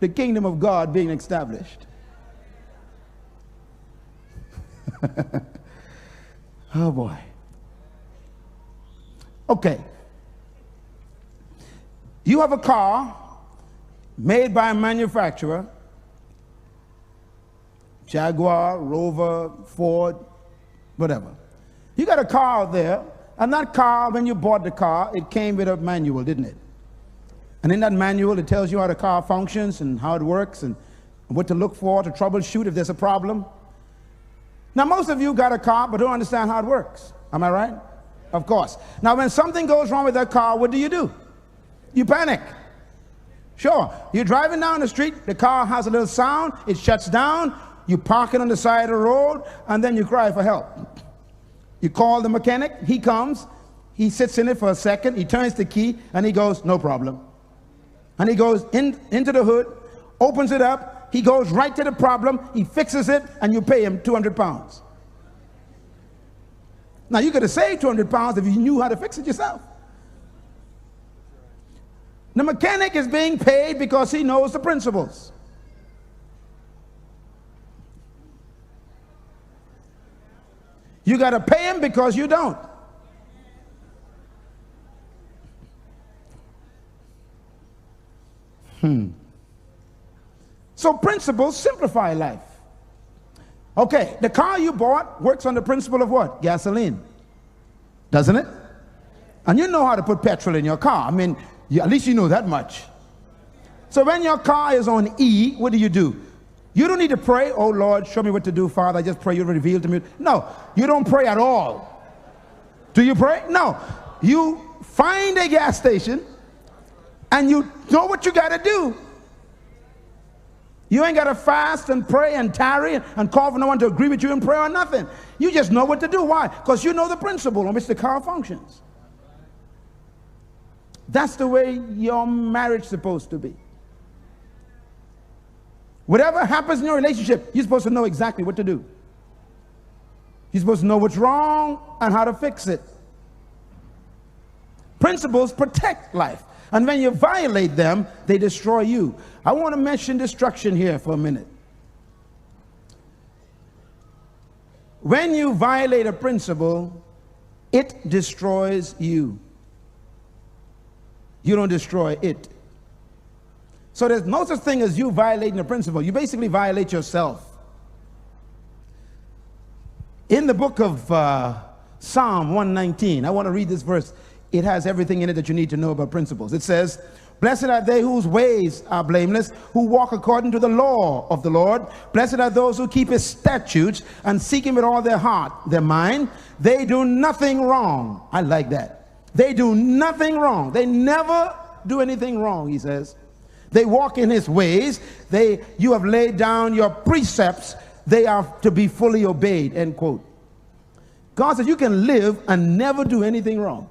the kingdom of God being established. Oh boy. Okay. You have a car made by a manufacturer, Jaguar, Rover, Ford, whatever. You got a car out there, and that car, when you bought the car, it came with a manual, didn't it? And in that manual, it tells you how the car functions and how it works and what to look for to troubleshoot if there's a problem. Now, most of you got a car but don't understand how it works. Am I right? Of course. Now, when something goes wrong with that car, what do? You panic. Sure. You're driving down the street, the car has a little sound, it shuts down, you park it on the side of the road, and then you cry for help. You call the mechanic, he comes, he sits in it for a second, he turns the key, and he goes, no problem. And he goes into the hood, opens it up, he goes right to the problem, he fixes it, and you pay him 200 pounds. Now, you could have saved 200 pounds if you knew how to fix it yourself. The mechanic is being paid because he knows the principles. You got to pay him because you don't. So principles simplify life. Okay, the car you bought works on the principle of what? Gasoline. Doesn't it? And you know how to put petrol in your car. I mean, at least you know that much. So when your car is on E, what do? You don't need to pray, oh Lord, show me what to do, Father. I just pray you reveal to me. No, you don't pray at all. Do you pray? No. You find a gas station and you know what you got to do. You ain't got to fast and pray and tarry and call for no one to agree with you in prayer or nothing. You just know what to do. Why? Because you know the principle on which the car functions. That's the way your marriage is supposed to be. Whatever happens in your relationship, you're supposed to know exactly what to do. You're supposed to know what's wrong and how to fix it. Principles protect life. And when you violate them, they destroy you. I want to mention destruction here for a minute. When you violate a principle, it destroys you. You don't destroy it. So there's no such thing as you violating a principle. You basically violate yourself. In the book of Psalm 119, I want to read this verse. It has everything in it that you need to know about principles. It says, blessed are they whose ways are blameless, who walk according to the law of the Lord. Blessed are those who keep his statutes and seek him with all their heart, their mind. They do nothing wrong. I like that. They do nothing wrong. They never do anything wrong, he says. They walk in his ways. You have laid down your precepts. They are to be fully obeyed, end quote. God says you can live and never do anything wrong.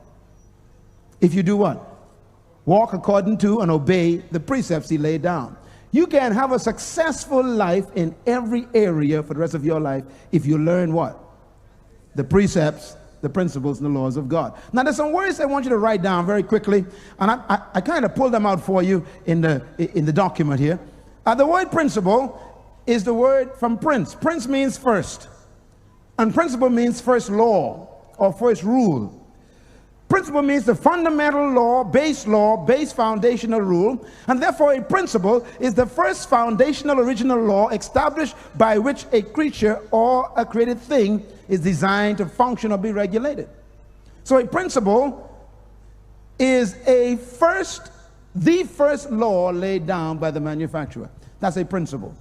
If you do what? Walk according to and obey the precepts he laid down. You can have a successful life in every area for the rest of your life if you learn what? The precepts, the principles, and the laws of God. Now there's some words I want you to write down very quickly, and I kind of pulled them out for you in the document here. The word principle is the word from prince. Prince means first, and principle means first law or first rule. Principle means the fundamental law, base foundational rule, and therefore a principle is the first foundational original law established by which a creature or a created thing is designed to function or be regulated. So a principle is the first law laid down by the manufacturer. That's a principle.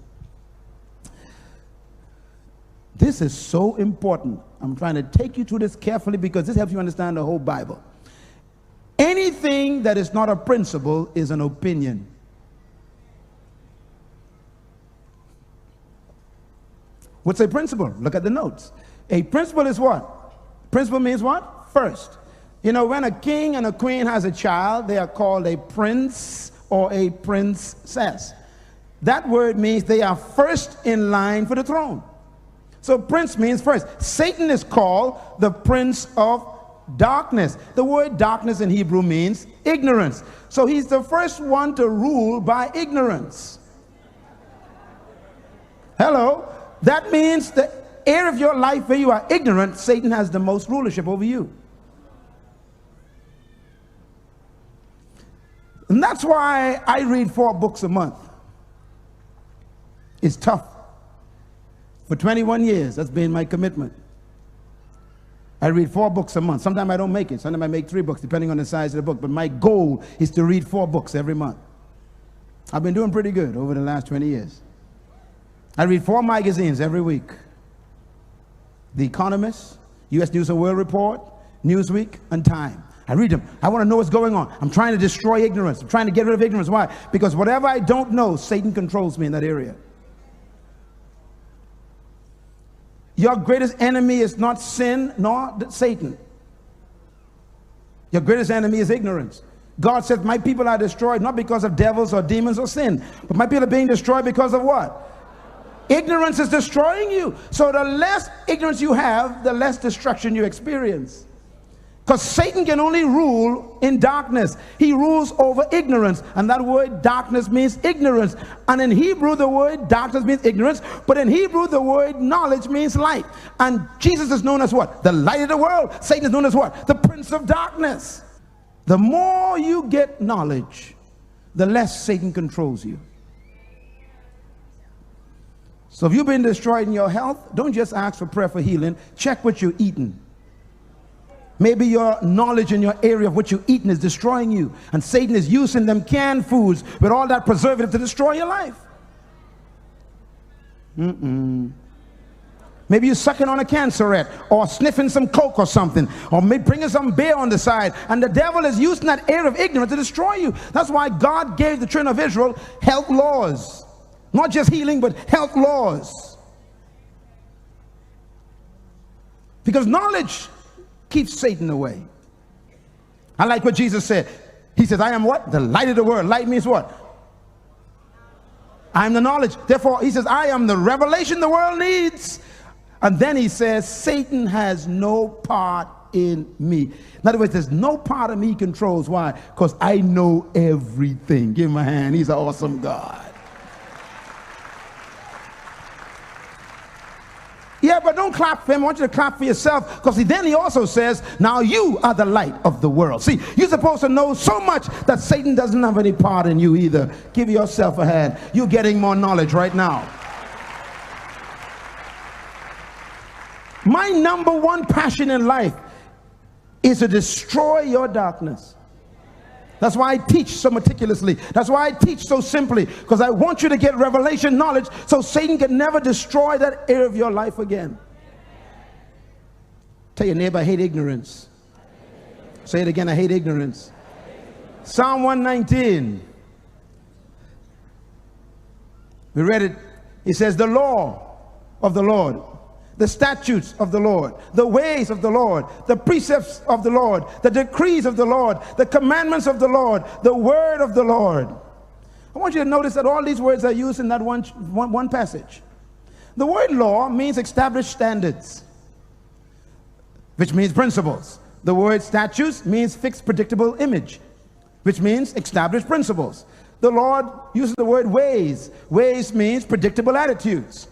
This is so important. I'm trying to take you through this carefully because this helps you understand the whole Bible. Anything that is not a principle is an opinion. What's a principle? Look at the notes. A principle is what? Principle means what? First. You know, when a king and a queen has a child, they are called a prince or a princess. That word means they are first in line for the throne. So prince means first. Satan is called the prince of darkness. The word darkness in Hebrew means ignorance. So he's the first one to rule by ignorance. Hello. That means the area of your life where you are ignorant, Satan has the most rulership over you. And that's why I read 4 books a month. It's tough. For 21 years, that's been my commitment. I read 4 books a month. Sometimes I don't make it. Sometimes I make 3 books, depending on the size of the book. But my goal is to read 4 books every month. I've been doing pretty good over the last 20 years. I read 4 magazines every week. The Economist, U.S. News and World Report, Newsweek, and Time. I read them. I want to know what's going on. I'm trying to destroy ignorance. I'm trying to get rid of ignorance. Why? Because whatever I don't know, Satan controls me in that area. Your greatest enemy is not sin nor Satan. Your greatest enemy is ignorance. God says, my people are destroyed not because of devils or demons or sin, but my people are being destroyed because of what? Ignorance is destroying you. So the less ignorance you have, the less destruction you experience. Because Satan can only rule in darkness. He rules over ignorance. And that word darkness means ignorance. And in Hebrew, the word darkness means ignorance. But in Hebrew, the word knowledge means light. And Jesus is known as what? The light of the world. Satan is known as what? The prince of darkness. The more you get knowledge, the less Satan controls you. So if you've been destroyed in your health, don't just ask for prayer for healing. Check what you're eating. Maybe your knowledge in your area of what you're eating is destroying you. And Satan is using them canned foods with all that preservative to destroy your life. Maybe you're sucking on a cancerette or sniffing some coke or something, or maybe bringing some beer on the side. And the devil is using that area of ignorance to destroy you. That's why God gave the children of Israel health laws. Not just healing, but health laws. Because knowledge keeps Satan away. I like what Jesus said. He says, I am what? The light of the world. Light means what? I am the knowledge. Therefore, he says, I am the revelation the world needs. And then he says, Satan has no part in me. In other words, there's no part of me he controls. Why? Because I know everything. Give him a hand. He's an awesome God. Yeah, but don't clap for him. I want you to clap for yourself, because then he also says, now you are the light of the world. See, you're supposed to know so much that Satan doesn't have any part in you either. Give yourself a hand. You're getting more knowledge right now. My number 1 passion in life is to destroy your darkness. That's why I teach so meticulously. That's why I teach so simply, because I want you to get revelation knowledge so Satan can never destroy that area of your life again. Tell your neighbor, I hate ignorance. Say it again, I hate ignorance. Psalm 119. We read it. He says, the law of the Lord, the statutes of the Lord, the ways of the Lord, the precepts of the Lord, the decrees of the Lord, the commandments of the Lord, the word of the Lord. I want you to notice that all these words are used in that one passage. The word law means established standards, which means principles. The word statutes means fixed predictable image, which means established principles. The Lord uses the word ways. Ways means predictable attitudes.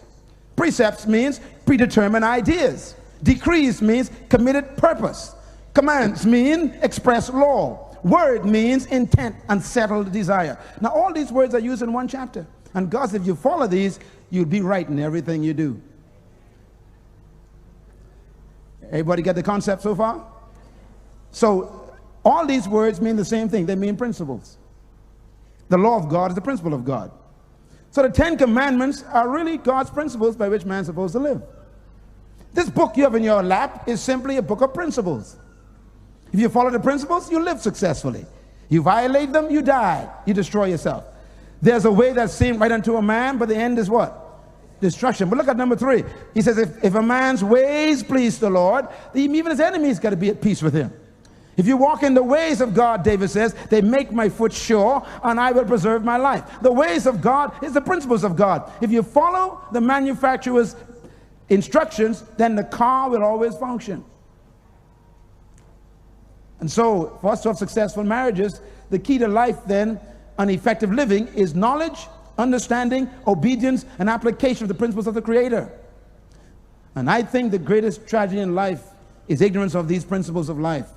Precepts means predetermined ideas. Decrees means committed purpose. Commands mean express law. Word means intent and settled desire. Now all these words are used in one chapter. And God says if you follow these, you'll be right in everything you do. Everybody get the concept so far? So all these words mean the same thing. They mean principles. The law of God is the principle of God. So the 10 commandments are really God's principles by which man's supposed to live. This book you have in your lap is simply a book of principles. If you follow the principles, you live successfully. You violate them, you die. You destroy yourself. There's a way that seems right unto a man, but the end is what? Destruction. But look at number 3. He says, if a man's ways please the Lord, even his enemies got to be at peace with him. If you walk in the ways of God, David says, they make my foot sure, and I will preserve my life. The ways of God is the principles of God. If you follow the manufacturer's instructions, then the car will always function. And so, for us to have successful marriages, the key to life then, and effective living, is knowledge, understanding, obedience, and application of the principles of the Creator. And I think the greatest tragedy in life is ignorance of these principles of life.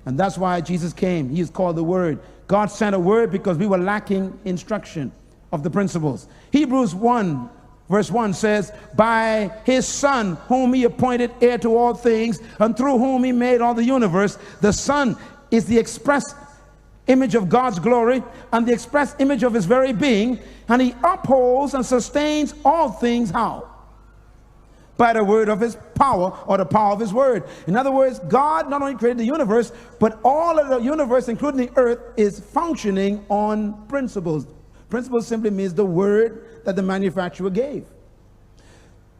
And that's why Jesus came. He is called the Word. God sent a word because we were lacking instruction of the principles. Hebrews 1 verse 1 says, by his Son, whom he appointed heir to all things, and through whom he made all the universe. The Son is the express image of God's glory and the express image of his very being, and he upholds and sustains all things. How? By the word of his power, or the power of his word. In other words, God not only created the universe, but all of the universe, including the earth, is functioning on principles. Principles simply means the word that the manufacturer gave.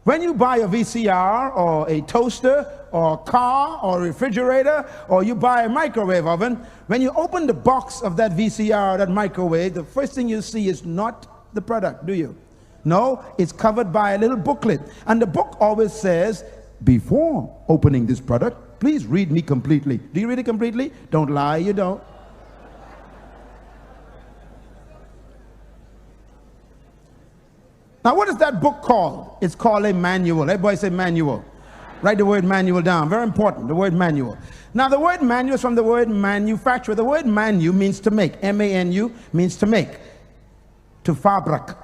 When you buy a VCR or a toaster or a car or a refrigerator, or you buy a microwave oven, when you open the box of that VCR or that microwave, the first thing you see is not the product, do you? No, it's covered by a little booklet. And the book always says, before opening this product, please read me completely. Do you read it completely? Don't lie, you don't. Now, what is that book called? It's called a manual. Everybody say manual. Write the word manual down. Very important, the word manual. Now, the word manual is from the word manufacturer. The word manu means to make. M-A-N-U means to make. To fabric.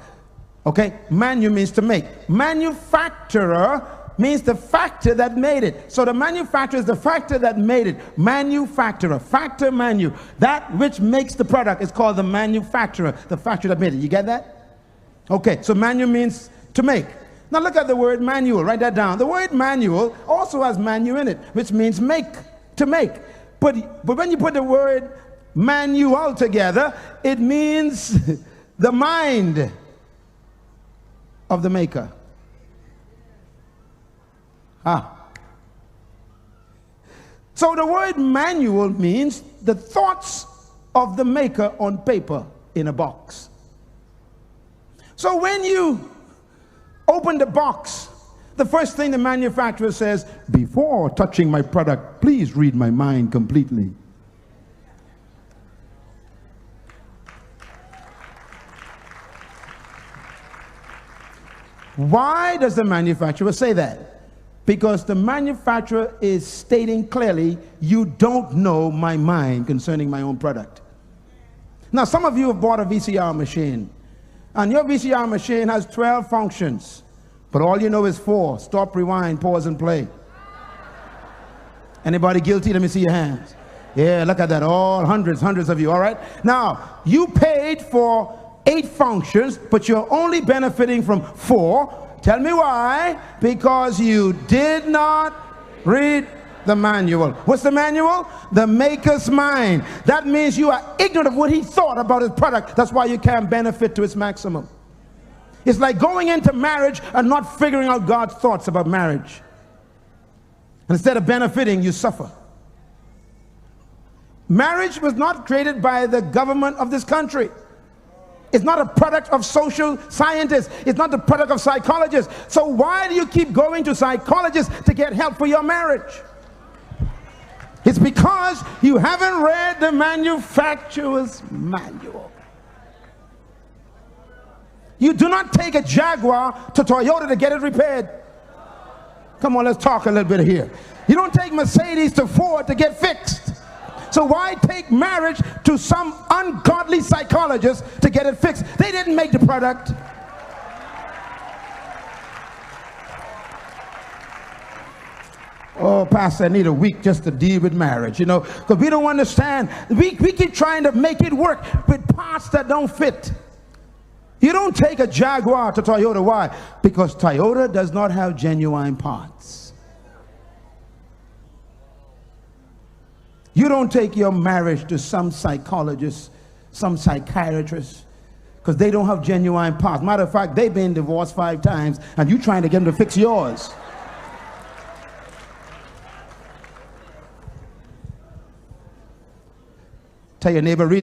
Okay? Manu means to make. Manufacturer means the factor that made it. So the manufacturer is the factor that made it. Manufacturer. Factor manu. That which makes the product is called the manufacturer. The factory that made it. You get that? Okay, so manual means to make. Now look at the word manual, write that down. The word manual also has manu in it, which means make, to make. But when you put the word manual together, it means the mind of the maker. So the word manual means the thoughts of the maker on paper in a box. So when you open the box, the first thing the manufacturer says, before touching my product, please read my mind completely. Why does the manufacturer say that? Because the manufacturer is stating clearly, you don't know my mind concerning my own product. Now, some of you have bought a VCR machine. And your VCR machine has 12 functions, but all you know is 4. Stop, rewind, pause, and play. Anybody guilty? Let me see your hands. Yeah, look at that. All hundreds of you, all right? Now, you paid for 8 functions, but you're only benefiting from 4. Tell me why. Because you did not read the manual. What's the manual? The maker's mind. That means you are ignorant of what he thought about his product. That's why you can't benefit to its maximum. It's like going into marriage and not figuring out God's thoughts about marriage. And instead of benefiting, you suffer. Marriage was not created by the government of this country. It's not a product of social scientists. It's not the product of psychologists. So why do you keep going to psychologists to get help for your marriage? It's because you haven't read the manufacturer's manual. You do not take a Jaguar to Toyota to get it repaired. Come on, let's talk a little bit here. You don't take Mercedes to Ford to get fixed. So why take marriage to some ungodly psychologist to get it fixed? They didn't make the product. Oh, Pastor, I need a week just to deal with marriage, you know, because we don't understand. We keep trying to make it work with parts that don't fit. You don't take a Jaguar to Toyota. Why? Because Toyota does not have genuine parts. You don't take your marriage to some psychologist, some psychiatrist, because they don't have genuine parts. Matter of fact, they've been divorced 5 times, and you're trying to get them to fix yours. Tell your neighbor, read